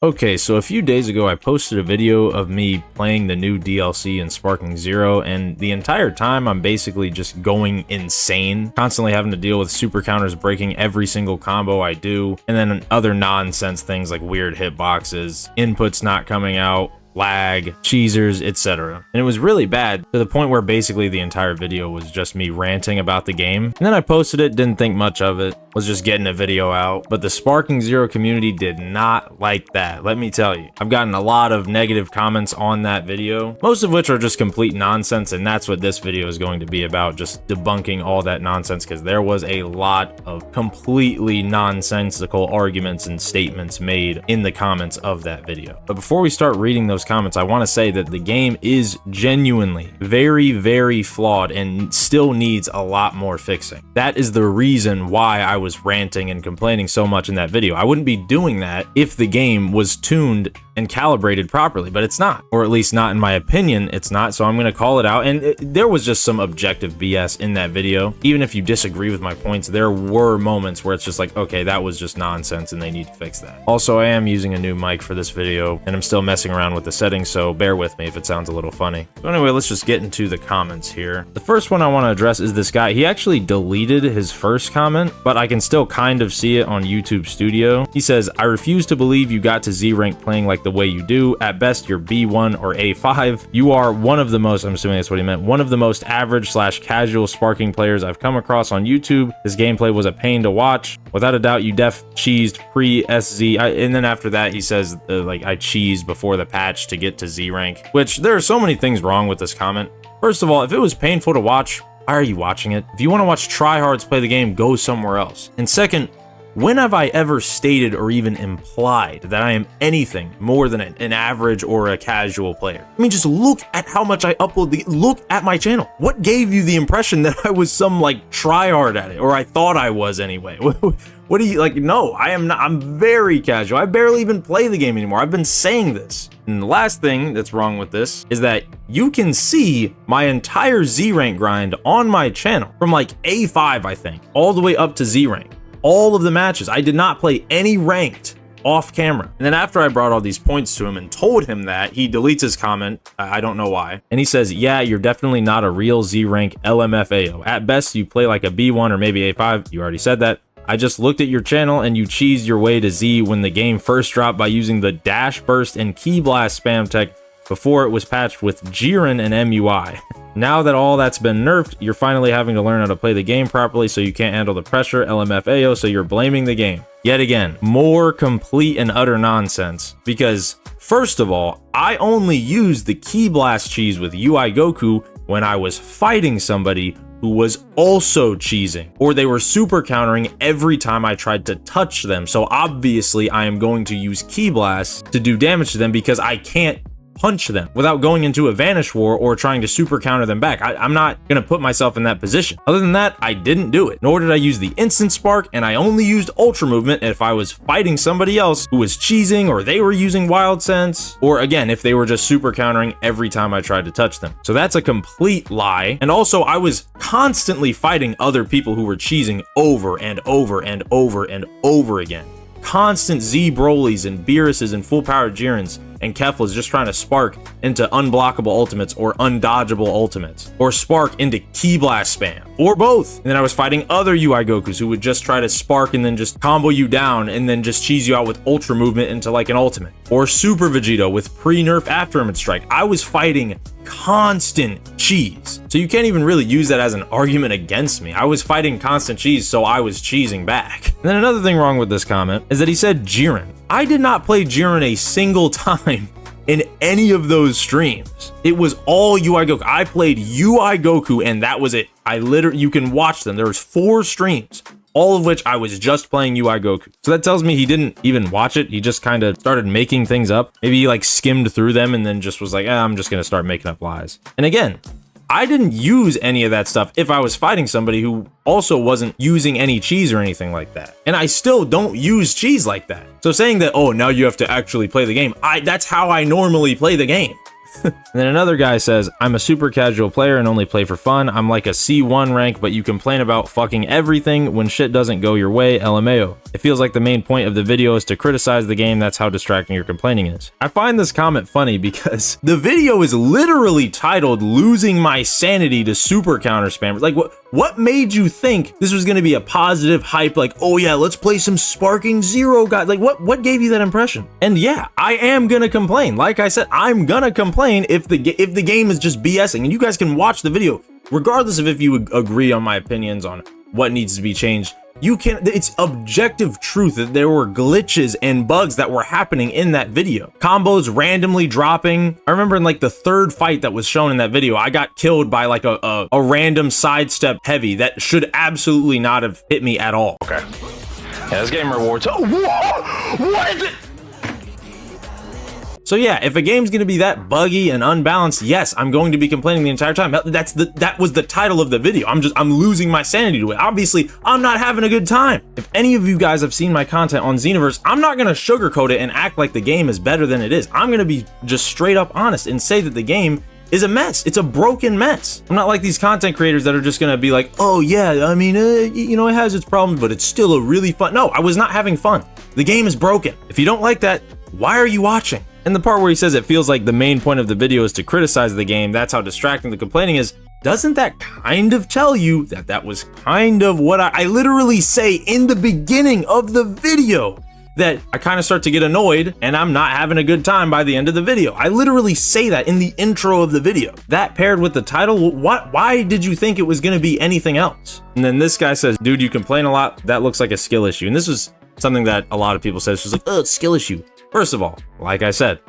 Okay, so a few days ago I posted a video of me playing the new DLC in Sparking Zero, and the entire time I'm basically just going insane, constantly having to deal with super counters breaking every single combo I do, and then other nonsense things like weird hitboxes, inputs not coming out, lag, cheesers, etc. And it was really bad to the point where basically the entire video was just me ranting about the game. And then I posted it, didn't think much of it, was just getting a video out. But the Sparking Zero community did not like that, let me tell you. I've gotten a lot of negative comments on that video, most of which are just complete nonsense, and that's what this video is going to be about, just debunking all that nonsense, because there was a lot of completely nonsensical arguments and statements made in the comments of that video. But before we start reading those comments, I want to say that the game is genuinely very, very flawed and still needs a lot more fixing. That is the reason why I was ranting and complaining so much in that video. I wouldn't be doing that if the game was tuned and calibrated properly, but it's not, or at least not in my opinion, it's not. So I'm going to call it out. And there was just some objective BS in that video. Even if you disagree with my points, there were moments where it's just like, okay, that was just nonsense and they need to fix that. Also, I am using a new mic for this video and I'm still messing around with the settings, so bear with me if it sounds a little funny. So anyway, let's just get into the comments here. The first one I want to address is this guy. He actually deleted his first comment, but I can still kind of see it on YouTube Studio. He says, "I refuse to believe you got to Z rank playing like the way you do. At best, you're B1 or A5. You are one of the most," I'm assuming that's what he meant, "one of the most average / casual sparking players I've come across on YouTube. This gameplay was a pain to watch. Without a doubt, you cheesed pre-SZ. And then after that, he says, like, I cheesed before the patch to get to Z rank, which there are so many things wrong with this comment. First of all, if it was painful to watch, why are you watching it? If you want to watch tryhards play the game, go somewhere else. And second, when have I ever stated or even implied that I am anything more than an average or a casual player? I mean, just look at how much I upload. Look at my channel. What gave you the impression that I was some like tryhard at it, or I thought I was anyway? What do you like? No, I am not. I'm very casual. I barely even play the game anymore. I've been saying this. And the last thing that's wrong with this is that you can see my entire Z rank grind on my channel from like A5, I think, all the way up to Z rank. All of the matches. I did not play any ranked off camera. And then after I brought all these points to him and told him that, he deletes his comment. I don't know why. And he says, "Yeah, you're definitely not a real Z rank LMFAO. At best, you play like a B1 or maybe A5. You already said that. I just looked at your channel and you cheesed your way to Z when the game first dropped by using the dash burst and key blast spam tech before it was patched with Jiren and MUI. Now that all that's been nerfed, you're finally having to learn how to play the game properly, so you can't handle the pressure, LMFAO, so you're blaming the game." Yet again, more complete and utter nonsense, because first of all, I only used the key blast cheese with UI Goku when I was fighting somebody who was also cheesing, or they were super countering every time I tried to touch them. So obviously I am going to use key blast to do damage to them because I can't punch them without going into a vanish war or trying to super counter them back. I'm not gonna put myself in that position. Other than that, I didn't do it, nor did I use the instant spark, and I only used ultra movement if I was fighting somebody else who was cheesing, or they were using wild sense, or again, if they were just super countering every time I tried to touch them. So that's a complete lie. And also, I was constantly fighting other people who were cheesing over and over and over and over again. Constant Z Brolys and Beeruses and full powered Jirens and Keflas just trying to spark into unblockable ultimates or undodgeable ultimates, or spark into key blast spam, or both. And then I was fighting other UI Gokus who would just try to spark and then just combo you down and then just cheese you out with ultra movement into like an ultimate, or Super Vegito with pre-nerf after image strike. I was fighting constant cheese, so you can't even really use that as an argument against me. I was fighting constant cheese, so I was cheesing back. And then another thing wrong with this comment is that he said Jiren. I did not play Jiren a single time in any of those streams. It was all UI Goku. I played UI Goku and that was it. You can watch them. There was 4 streams, all of which I was just playing UI Goku. So that tells me he didn't even watch it. He just kind of started making things up. Maybe he like skimmed through them and then just was like, I'm just gonna start making up lies. And again, I didn't use any of that stuff if I was fighting somebody who also wasn't using any cheese or anything like that. And I still don't use cheese like that. So saying that, oh, now you have to actually play the game, that's how I normally play the game. And then another guy says, I'm a super casual player and only play for fun. I'm like a C1 rank, but you complain about fucking everything when shit doesn't go your way, LMAO. It feels like the main point of the video is to criticize the game. That's how distracting your complaining is. I find this comment funny because the video is literally titled Losing My Sanity to Super Counter Spammers. Like, what made you think this was going to be a positive hype? Like, oh yeah, let's play some Sparking Zero, guys. Like, what gave you that impression? And yeah, I am gonna complain. Like I said, I'm gonna complain if the game is just BSing, and you guys can watch the video regardless of if you agree on my opinions on what needs to be changed. You can, it's objective truth that there were glitches and bugs that were happening in that video. Combos randomly dropping. I remember in like the third fight that was shown in that video, I got killed by like a random sidestep heavy that should absolutely not have hit me at all. Okay. Yeah, this game rewards. Oh, whoa! What is it? So yeah, if a game's gonna be that buggy and unbalanced, yes, I'm going to be complaining the entire time. That was the title of the video. I'm losing my sanity to it. Obviously, I'm not having a good time. If any of you guys have seen my content on Xenoverse, I'm not gonna sugarcoat it and act like the game is better than it is. I'm gonna be just straight up honest and say that the game is a mess. It's a broken mess. I'm not like these content creators that are just gonna be like, oh yeah, I mean, you know, it has its problems, but it's still a really fun. No, I was not having fun. The game is broken. If you don't like that, why are you watching? And the part where he says it feels like the main point of the video is to criticize the game, that's how distracting the complaining is, doesn't that kind of tell you that that was kind of what I literally say in the beginning of the video? That I kind of start to get annoyed and I'm not having a good time by the end of the video. I literally say that in the intro of the video. That paired with the title, why did you think it was gonna be anything else? And then this guy says, dude, you complain a lot. That looks like a skill issue. And this was something that a lot of people said. It's just like, oh, it's a skill issue. First of all, like I said,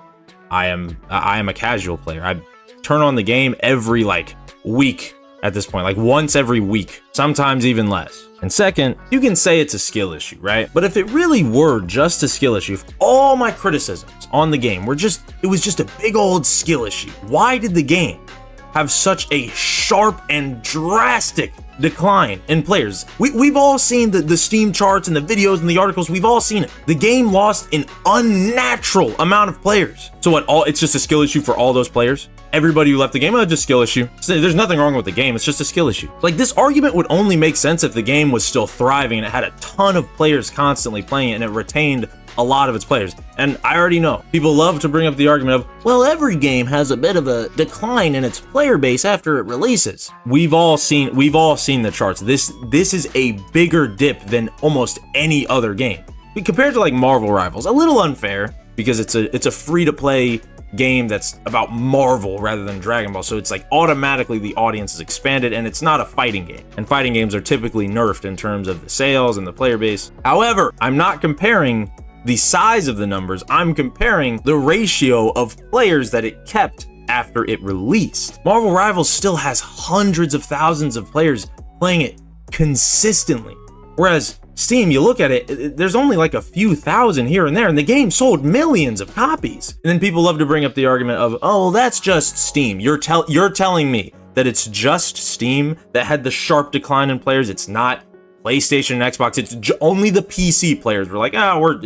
I am a casual player. I turn on the game every like week at this point, like once every week, sometimes even less. And second, you can say it's a skill issue, right? But if it really were just a skill issue, if all my criticisms on the game were it was just a big old skill issue, why did the game have such a sharp and drastic decline in players? We've all seen the Steam charts and the videos and the articles. We've all seen it. The game lost an unnatural amount of players. So what, it's just a skill issue for all those players? Everybody who left the game, oh, just skill issue. There's nothing wrong with the game. It's just a skill issue. Like, this argument would only make sense if the game was still thriving and it had a ton of players constantly playing it and it retained a lot of its players. And I already know people love to bring up the argument of, well, every game has a bit of a decline in its player base after it releases. We've all seen the charts. This is a bigger dip than almost any other game. Compared to like Marvel Rivals, a little unfair because it's a free-to-play game that's about Marvel rather than Dragon Ball, so it's like automatically the audience is expanded, and it's not a fighting game, and fighting games are typically nerfed in terms of the sales and the player base. However, I'm not comparing the size of the numbers, I'm comparing the ratio of players that it kept after it released. Marvel Rivals still has hundreds of thousands of players playing it consistently, whereas Steam, you look at it, there's only like a few thousand here and there, and the game sold millions of copies. And then people love to bring up the argument of, oh, that's just Steam. You're telling me that it's just Steam that had the sharp decline in players? It's not PlayStation and Xbox. It's only the PC players were like,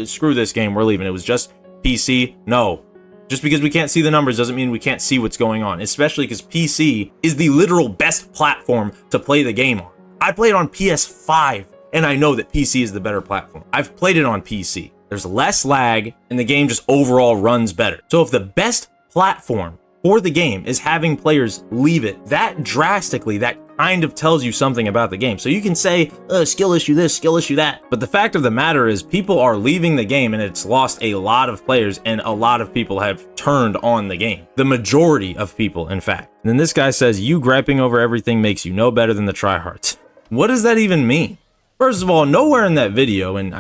screw this game, we're leaving. It was just PC. No. Just because we can't see the numbers doesn't mean we can't see what's going on, especially because PC is the literal best platform to play the game on. I played on PS5. And I know that PC is the better platform. I've played it on PC. There's less lag, and the game just overall runs better. So if the best platform for the game is having players leave it, that kind of tells you something about the game. So you can say, skill issue this, skill issue that. But the fact of the matter is people are leaving the game, and it's lost a lot of players, and a lot of people have turned on the game. The majority of people, in fact. And then this guy says, you griping over everything makes you no better than the tryhards. What does that even mean? First of all, nowhere in that video, and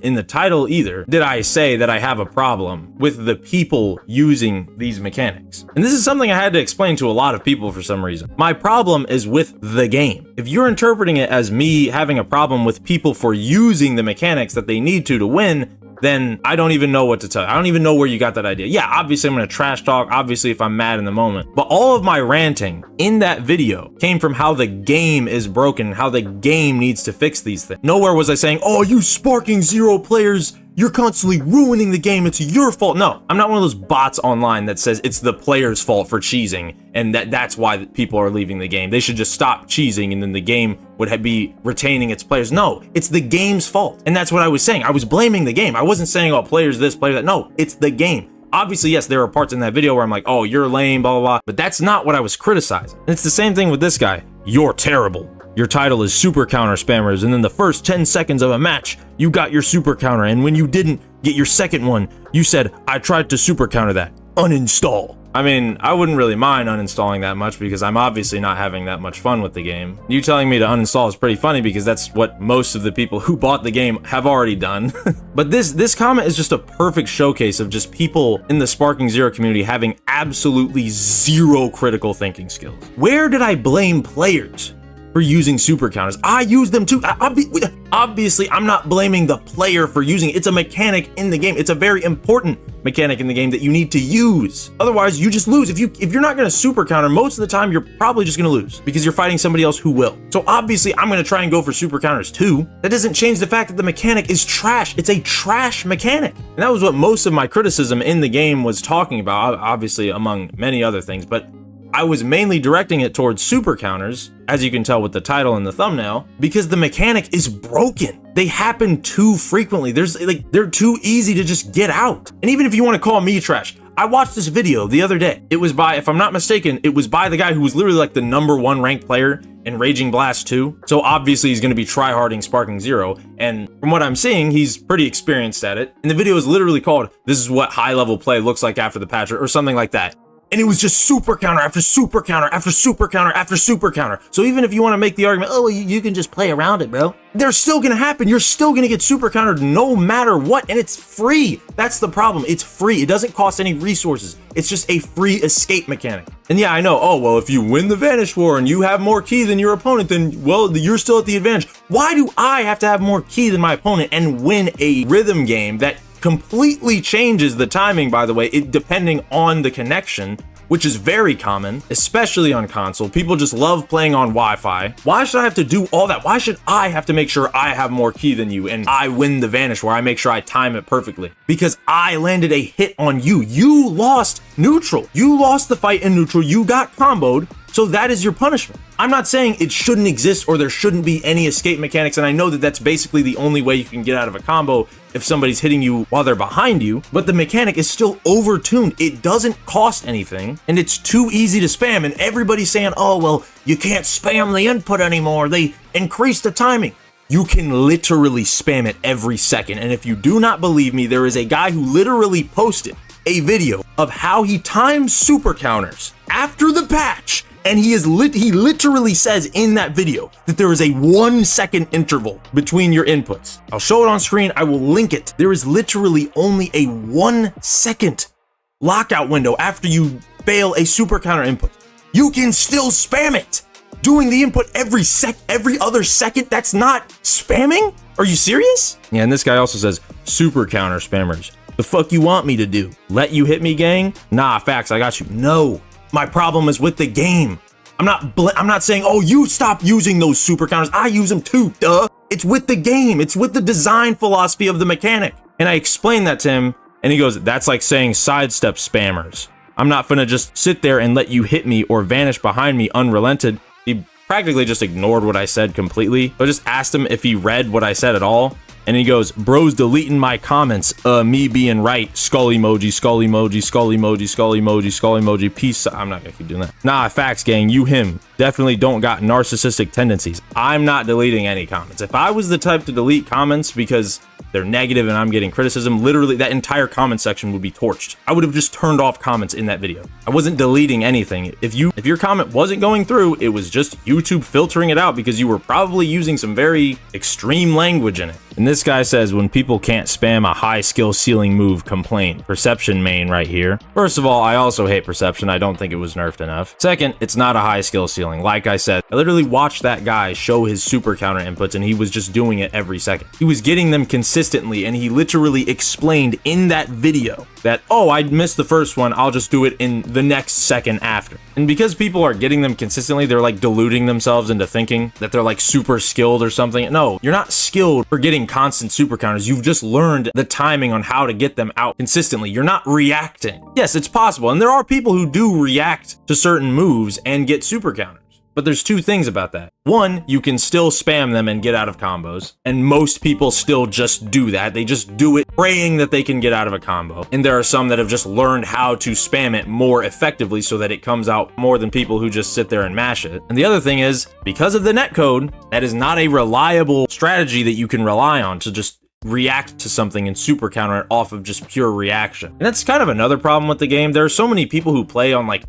in the title either, did I say that I have a problem with the people using these mechanics. And this is something I had to explain to a lot of people for some reason. My problem is with the game. If you're interpreting it as me having a problem with people for using the mechanics that they need to win, then I don't even know what to tell you. I don't even know where you got that idea. Yeah, obviously I'm gonna trash talk, obviously if I'm mad in the moment. But all of my ranting in that video came from how the game is broken, how the game needs to fix these things. Nowhere was I saying, oh, you Sparking Zero players, you're constantly ruining the game, it's your fault. No, I'm not one of those bots online that says it's the player's fault for cheesing, and that's why people are leaving the game. They should just stop cheesing, and then the game would be retaining its players. No, it's the game's fault. And that's what I was saying. I was blaming the game. I wasn't saying, oh, players this, player that. No, it's the game. Obviously, yes, there are parts in that video where I'm like, oh, you're lame, blah, blah, blah. But that's not what I was criticizing. And it's the same thing with this guy. You're terrible. Your title is super counter spammers, and in the first 10 seconds of a match, you got your super counter, and when you didn't get your second one, you said, I tried to super counter that. Uninstall. I mean, I wouldn't really mind uninstalling that much because I'm obviously not having that much fun with the game. You telling me to uninstall is pretty funny because that's what most of the people who bought the game have already done. But this comment is just a perfect showcase of just people in the Sparking Zero community having absolutely zero critical thinking skills. Where did I blame players for using super counters? I use them too. Obviously, I'm not blaming the player for using it. It's a mechanic in the game. It's a very important mechanic in the game that you need to use. Otherwise, you just lose. If you're not going to super counter, most of the time, you're probably just going to lose because you're fighting somebody else who will. So obviously, I'm going to try and go for super counters too. That doesn't change the fact that the mechanic is trash. It's a trash mechanic. And that was what most of my criticism in the game was talking about, obviously among many other things, but I was mainly directing it towards super counters, as you can tell with the title and the thumbnail, because the mechanic is broken. They happen too frequently. They're too easy to just get out. And even if you want to call me trash, I watched this video the other day. It was by, if I'm not mistaken, it was by the guy who was literally like the #1 ranked player in Raging Blast 2. So obviously he's going to be tryharding Sparking Zero. And from what I'm seeing, he's pretty experienced at it. And the video is literally called, "This is what high level play looks like after the patch," or something like that. And it was just super counter after super counter after super counter after super counter. So even if you want to make the argument, oh, you can just play around it, bro, they're still going to happen. You're still going to get super countered no matter what. And it's free. That's the problem. It's free. It doesn't cost any resources. It's just a free escape mechanic. And yeah, I know, oh, well, if you win the Vanish War and you have more ki than your opponent, then, well, you're still at the advantage. Why do I have to have more ki than my opponent and win a rhythm game that completely changes the timing, by the way, depending on the connection, which is very common, especially on console. People just love playing on Wi-Fi. Why should I have to do all that? Why should I have to make sure I have more ki than you and I win the Vanish where I make sure I time it perfectly? Because I landed a hit on you. You lost neutral. You lost the fight in neutral. You got comboed. So that is your punishment. I'm not saying it shouldn't exist or there shouldn't be any escape mechanics, and I know that that's basically the only way you can get out of a combo if somebody's hitting you while they're behind you, but the mechanic is still overtuned. It doesn't cost anything, and it's too easy to spam, and everybody's saying, oh, well, you can't spam the input anymore. They increased the timing. You can literally spam it every second, and if you do not believe me, there is a guy who literally posted a video of how he times super counters after the patch. And he literally says in that video that there is a 1 second interval between your inputs. I'll show it on screen. I will link it. There is literally only a 1 second lockout window after you fail a super counter input. You can still spam it. Doing the input every other second, that's not spamming? Are you serious? Yeah, and this guy also says, super counter spammers. The fuck you want me to do? Let you hit me, gang? Nah, facts, I got you. No. My problem is with the game. I'm not saying, oh, you stop using those super counters. I use them too, duh. It's with the game. It's with the design philosophy of the mechanic. And I explained that to him, and he goes, that's like saying sidestep spammers. I'm not gonna just sit there and let you hit me or vanish behind me unrelented. He practically just ignored what I said completely. I just asked him if he read what I said at all. And he goes, bro's deleting my comments, me being right, skull emoji, skull emoji, skull emoji, skull emoji, skull emoji, peace. I'm not gonna keep doing that. Nah, facts, gang, you, him, definitely don't got narcissistic tendencies. I'm not deleting any comments. If I was the type to delete comments because they're negative and I'm getting criticism, literally that entire comment section would be torched. I would have just turned off comments in that video. I wasn't deleting anything. If your comment wasn't going through, it was just YouTube filtering it out because you were probably using some very extreme language in it. And this guy says, when people can't spam a high skill ceiling move, complain. Perception main right here. First of all, I also hate Perception. I don't think it was nerfed enough. Second, it's not a high skill ceiling. Like I said, I literally watched that guy show his super counter inputs and he was just doing it every second. He was getting them consistently and he literally explained in that video that, oh, I missed the first one, I'll just do it in the next second after. And because people are getting them consistently, they're like deluding themselves into thinking that they're like super skilled or something. No, you're not skilled for getting constant super counters. You've just learned the timing on how to get them out consistently. You're not reacting. Yes, it's possible. And there are people who do react to certain moves and get super counters. But there's two things about that. One, you can still spam them and get out of combos. And most people still just do that. They just do it praying that they can get out of a combo. And there are some that have just learned how to spam it more effectively so that it comes out more than people who just sit there and mash it. And the other thing is, because of the netcode, that is not a reliable strategy that you can rely on to just react to something and super counter it off of just pure reaction. And that's kind of another problem with the game. There are so many people who play on like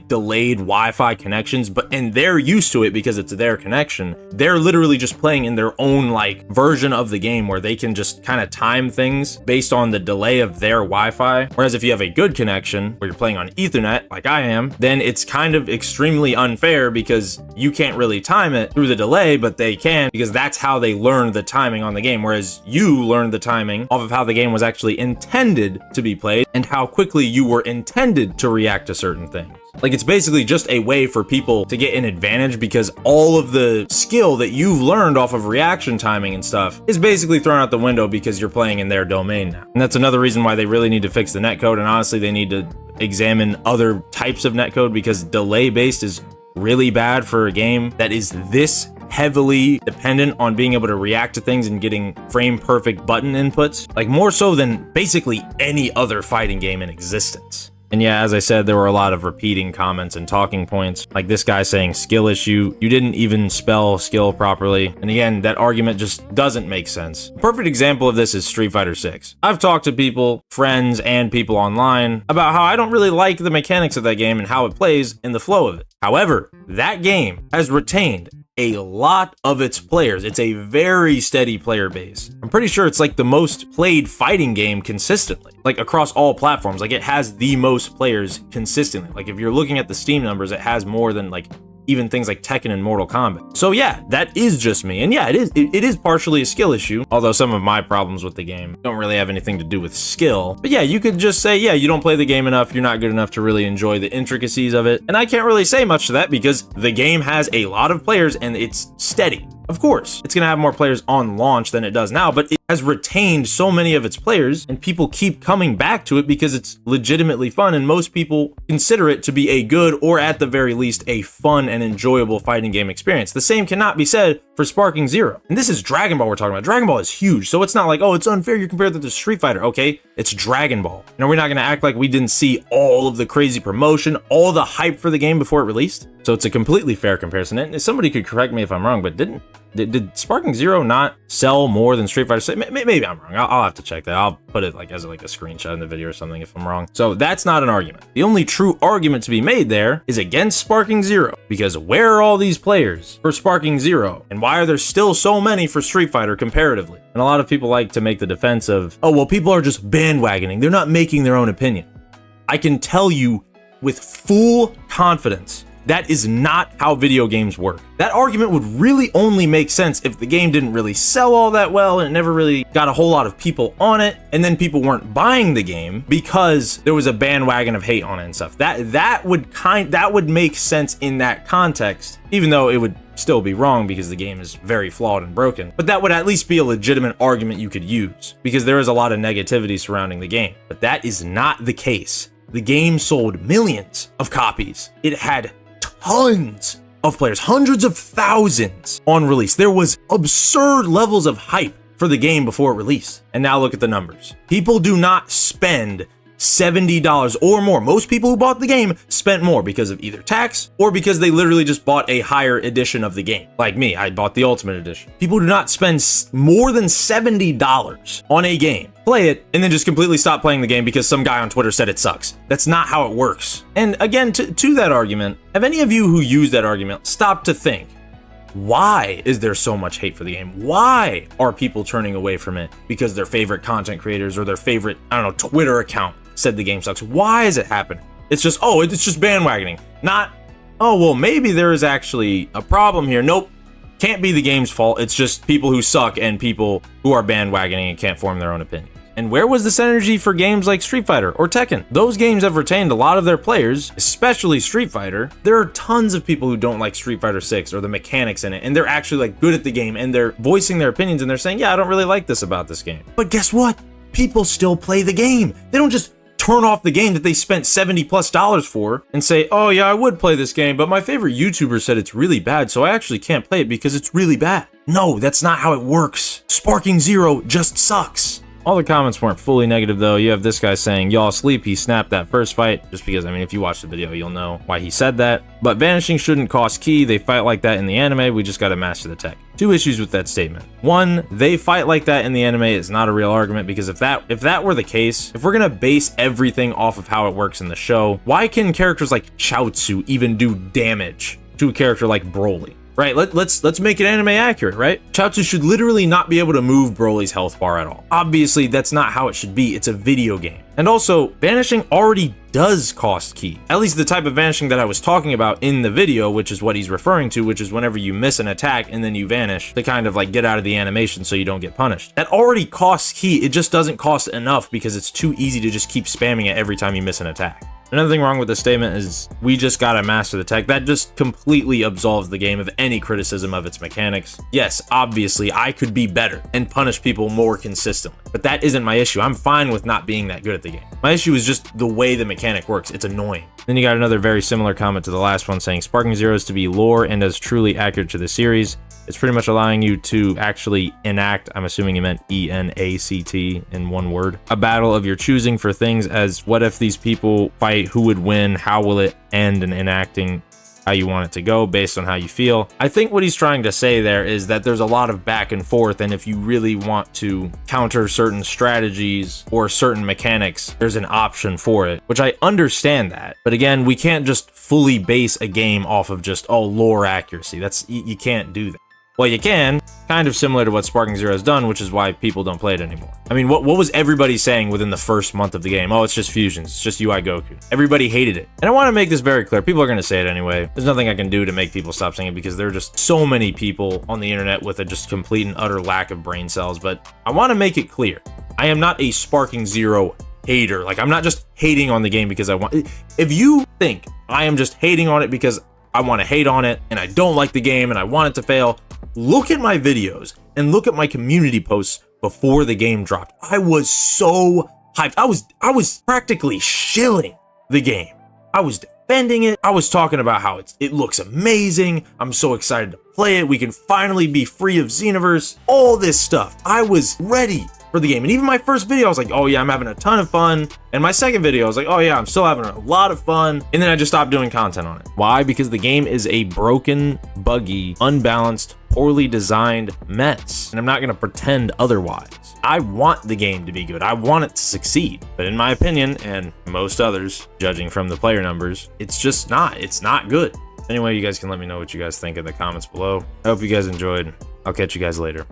delayed Wi-Fi connections, and they're used to it because it's their connection. They're literally just playing in their own like version of the game where they can just kind of time things based on the delay of their Wi-Fi. Whereas if you have a good connection where you're playing on Ethernet like I am, then it's kind of extremely unfair because you can't really time it through the delay, but they can because that's how they learn the timing on the game. Whereas you learned the timing off of how the game was actually intended to be played and how quickly you were intended to react to certain things. Like, it's basically just a way for people to get an advantage because all of the skill that you've learned off of reaction timing and stuff is basically thrown out the window because you're playing in their domain now. And that's another reason why they really need to fix the netcode, and honestly, they need to examine other types of netcode because delay-based is really bad for a game that is this heavily dependent on being able to react to things and getting frame perfect button inputs, like more so than basically any other fighting game in existence. And yeah, as I said, there were a lot of repeating comments and talking points, like this guy saying skill issue, you didn't even spell skill properly. And again, that argument just doesn't make sense. A perfect example of this is Street Fighter 6. I've talked to people, friends, and people online about how I don't really like the mechanics of that game and how it plays and the flow of it. However, that game has retained a lot of its players. It's a very steady player base. I'm pretty sure it's like the most played fighting game consistently, like across all platforms. Like, it has the most players consistently. Like, if you're looking at the Steam numbers, it has more than like even things like Tekken and Mortal Kombat. So yeah, that is just me. And yeah, it is partially a skill issue, although some of my problems with the game don't really have anything to do with skill. But yeah, you could just say, yeah, you don't play the game enough, you're not good enough to really enjoy the intricacies of it. And I can't really say much to that because the game has a lot of players and it's steady. Of course, it's gonna have more players on launch than it does now, but it has retained so many of its players and people keep coming back to it because it's legitimately fun, and most people consider it to be a good, or at the very least, a fun and enjoyable fighting game experience. The same cannot be said for Sparking Zero. And this is Dragon Ball we're talking about. Dragon Ball is huge, so it's not like, oh, it's unfair you compare that to Street Fighter. Okay, it's Dragon Ball. Now, we're not gonna act like we didn't see all of the crazy promotion, all the hype for the game before it released. So it's a completely fair comparison. And somebody could correct me if I'm wrong, but did Sparking Zero not sell more than Street Fighter 6? Maybe I'm wrong. I'll have to check that. I'll put it like as like a screenshot in the video or something if I'm wrong. So that's not an argument. The only true argument to be made there is against Sparking Zero, because where are all these players for Sparking Zero, and why are there still so many for Street Fighter comparatively? And a lot of people like to make the defense of, oh, well, people are just bandwagoning. They're not making their own opinion. I can tell you with full confidence that is not how video games work. That argument would really only make sense if the game didn't really sell all that well and it never really got a whole lot of people on it, and then people weren't buying the game because there was a bandwagon of hate on it and stuff. That would make sense in that context, even though it would still be wrong because the game is very flawed and broken. But that would at least be a legitimate argument you could use because there is a lot of negativity surrounding the game. But that is not the case. The game sold millions of copies. It had tons of players, hundreds of thousands on release. There was absurd levels of hype for the game before it released. And now look at the numbers. People do not spend $70 or more. Most people who bought the game spent more because of either tax or because they literally just bought a higher edition of the game. Like me, I bought the Ultimate Edition. People do not spend more than $70 on a game, play it, and then just completely stop playing the game because some guy on Twitter said it sucks. That's not how it works. And again, to that argument, have any of you who use that argument stopped to think, why is there so much hate for the game? Why are people turning away from it because their favorite content creators or their favorite, I don't know, Twitter account said the game sucks? Why is it happening? It's just, oh, it's just bandwagoning. Not, oh, well, maybe there is actually a problem here. Nope. Can't be the game's fault. It's just people who suck and people who are bandwagoning and can't form their own opinion. And where was this energy for games like Street Fighter or Tekken? Those games have retained a lot of their players, especially Street Fighter. There are tons of people who don't like Street Fighter 6 or the mechanics in it, and they're actually like good at the game, and they're voicing their opinions, and they're saying, yeah, I don't really like this about this game. But guess what? People still play the game. They don't just turn off the game that they spent $70+ for and say, oh yeah, I would play this game, but my favorite YouTuber said it's really bad, so I actually can't play it because it's really bad. No, that's not how it works. Sparking Zero just sucks. All the comments weren't fully negative though. You have this guy saying, y'all sleep, he snapped that first fight. Just because, I mean, if you watch the video, you'll know why he said that. But vanishing shouldn't cost ki. They fight like that in the anime. We just gotta master the tech. Two issues with that statement. One, they fight like that in the anime is not a real argument, because if that were the case, if we're gonna base everything off of how it works in the show, why can characters like Chaozu even do damage to a character like Broly? Right, let's make it anime accurate, right? Chaozu should literally not be able to move Broly's health bar at all. Obviously, that's not how it should be. It's a video game. And also, vanishing already does cost ki. At least the type of vanishing that I was talking about in the video, which is what he's referring to, which is whenever you miss an attack and then you vanish to kind of like get out of the animation so you don't get punished. That already costs ki. It just doesn't cost enough because it's too easy to just keep spamming it every time you miss an attack. Another thing wrong with this statement is we just gotta master the tech. That just completely absolves the game of any criticism of its mechanics. Yes, obviously, I could be better and punish people more consistently, but that isn't my issue. I'm fine with not being that good at the game. My issue is just the way the mechanic works. It's annoying. Then you got another very similar comment to the last one saying, Sparking Zero is to be lore and as truly accurate to the series. It's pretty much allowing you to actually enact, I'm assuming you meant E-N-A-C-T in one word, a battle of your choosing for things as what if these people fight, who would win, how will it end, and enacting how you want it to go based on how you feel. I think what he's trying to say there is that there's a lot of back and forth, and if you really want to counter certain strategies or certain mechanics, there's an option for it, which I understand that. But again, we can't just fully base a game off of just, oh, lore accuracy. You can't do that. Well, you can, kind of similar to what Sparking Zero has done, which is why people don't play it anymore. I mean, what was everybody saying within the first month of the game? Oh, it's just fusions, it's just UI Goku. Everybody hated it. And I want to make this very clear. People are going to say it anyway. There's nothing I can do to make people stop saying it because there are just so many people on the internet with a just complete and utter lack of brain cells. But I want to make it clear. I am not a Sparking Zero hater. Like, I'm not just hating on the game because I want... If you think I am just hating on it because I want to hate on it and I don't like the game and I want it to fail, look at my videos and look at my community posts before the game dropped. I was so hyped. I was practically shilling the game. I was defending it. I was talking about how it looks amazing. I'm so excited to play it. We can finally be free of Xenoverse. All this stuff. I was ready for the game. And even my first video, I was like, oh yeah, I'm having a ton of fun. And my second video, I was like, oh yeah, I'm still having a lot of fun. And then I just stopped doing content on it. Why? Because the game is a broken, buggy, unbalanced, poorly designed mess. And I'm not gonna pretend otherwise. I want the game to be good. I want it to succeed. But in my opinion, and most others, judging from the player numbers, it's just not. It's not good. Anyway, you guys can let me know what you guys think in the comments below. I hope you guys enjoyed. I'll catch you guys later.